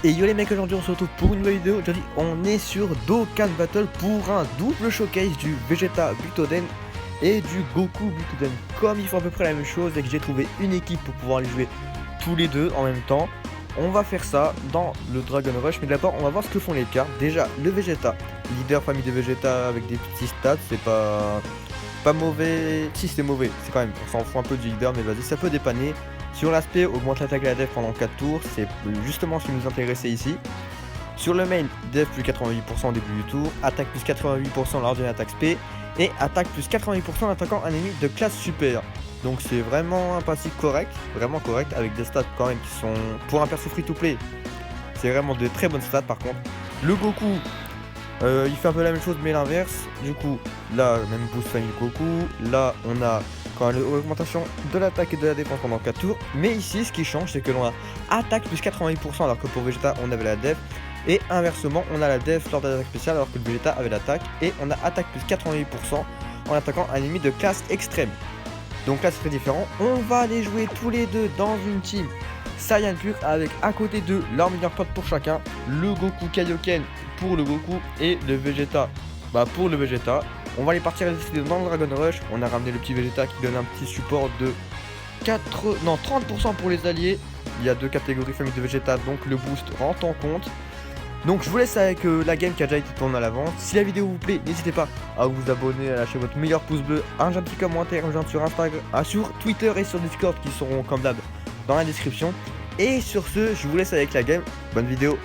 Et yo les mecs, aujourd'hui on se retrouve pour une nouvelle vidéo. Aujourd'hui on est sur Dokkan Battle pour un double showcase du Vegeta Butoden et du Goku Butoden. Comme ils font à peu près la même chose et que j'ai trouvé une équipe pour pouvoir les jouer tous les deux en même temps, on va faire ça dans le Dragon Rush. Mais d'abord on va voir ce que font les cartes. Déjà le Vegeta, leader famille de Vegeta avec des petits stats, c'est pas mauvais. Si c'est mauvais, c'est quand même, on s'en fout un peu du leader, mais vas-y, ça peut dépanner. Sur l'aspect, augmente l'attaque et la def pendant 4 tours, c'est justement ce qui nous intéressait ici. Sur le main, def plus 88% au début du tour, attaque plus 88% lors d'une attaque spé, et attaque plus 88% en attaquant un ennemi de classe super. Donc c'est vraiment un passif correct, vraiment correct, avec des stats quand même qui sont, pour un perso free to play, c'est vraiment de très bonnes stats. Par contre, le Goku, il fait un peu la même chose mais l'inverse. Du coup, là, même boost famille Goku, là on a quand même l'augmentation de l'attaque et de la défense pendant 4 tours. Mais ici, ce qui change, c'est que l'on a attaque plus 88% alors que pour Vegeta, on avait la def. Et inversement, on a la def lors de l'attaque spéciale alors que le Vegeta avait l'attaque. Et on a attaque plus 88% en attaquant un ennemi de classe extrême. Donc là, c'est très différent. On va les jouer tous les deux dans une team Saiyan pur avec à côté de leur meilleur pote pour chacun. Le Goku Kaioken pour le Goku et le Vegeta pour le Vegeta. On va les partir dans le Dragon Rush. On a ramené le petit Vegeta qui donne un petit support de 30% pour les alliés. Il y a deux catégories famille de Vegeta, donc le boost rentre en compte. Donc je vous laisse avec la game qui a déjà été tournée à l'avance. Si la vidéo vous plaît, n'hésitez pas à vous abonner, à lâcher votre meilleur pouce bleu, un gentil commentaire, un gentil sur Instagram, sur Twitter et sur Discord qui seront comme d'hab dans la description. Et sur ce, je vous laisse avec la game. Bonne vidéo.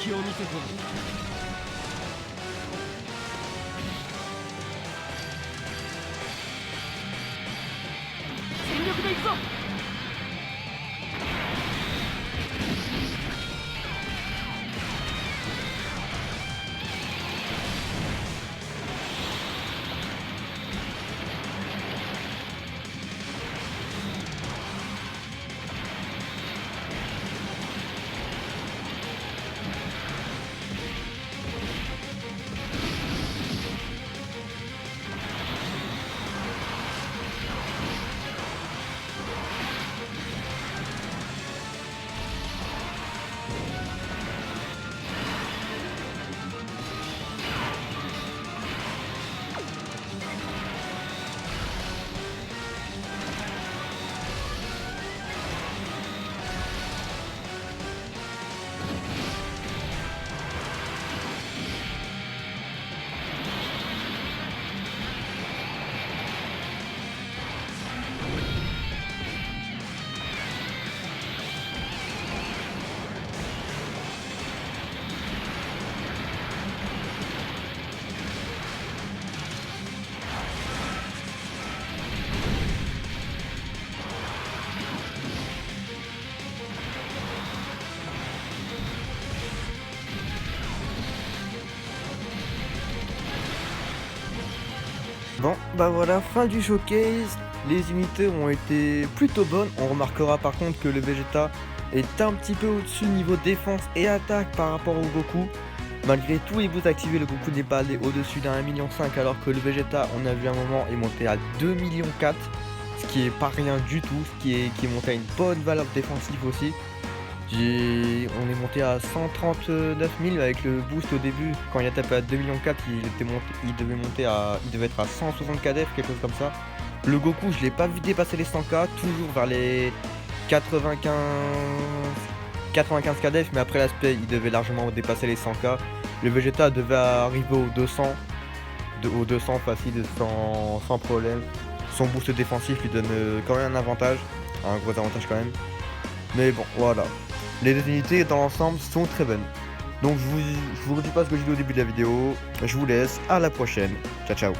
気を見せて全力で行くぞ。Bon, bah voilà, fin du showcase. Les unités ont été plutôt bonnes. On remarquera par contre que le Vegeta est un petit peu au-dessus niveau défense et attaque par rapport au Goku. Malgré tous les boosts activés, le Goku n'est pas allé au-dessus d'un 1,5 million, alors que le Vegeta, on a vu un moment, est monté à 2,4 millions, ce qui est pas rien du tout, ce qui est monté à une bonne valeur défensive aussi. On est monté à 139 000 avec le boost au début. Quand il a tapé à 2,4 millions, il devait être à 160 KDF, quelque chose comme ça. Le Goku, je l'ai pas vu dépasser les 100K, toujours vers les 95 KDF, mais après l'aspect, il devait largement dépasser les 100K. Le Vegeta devait arriver aux 200 facile, sans problème. Son boost défensif lui donne quand même un avantage, un gros avantage quand même. Mais bon, voilà. Les deux unités dans l'ensemble sont très bonnes. Donc je vous redis pas ce que j'ai dit au début de la vidéo. Je vous laisse, à la prochaine. Ciao ciao.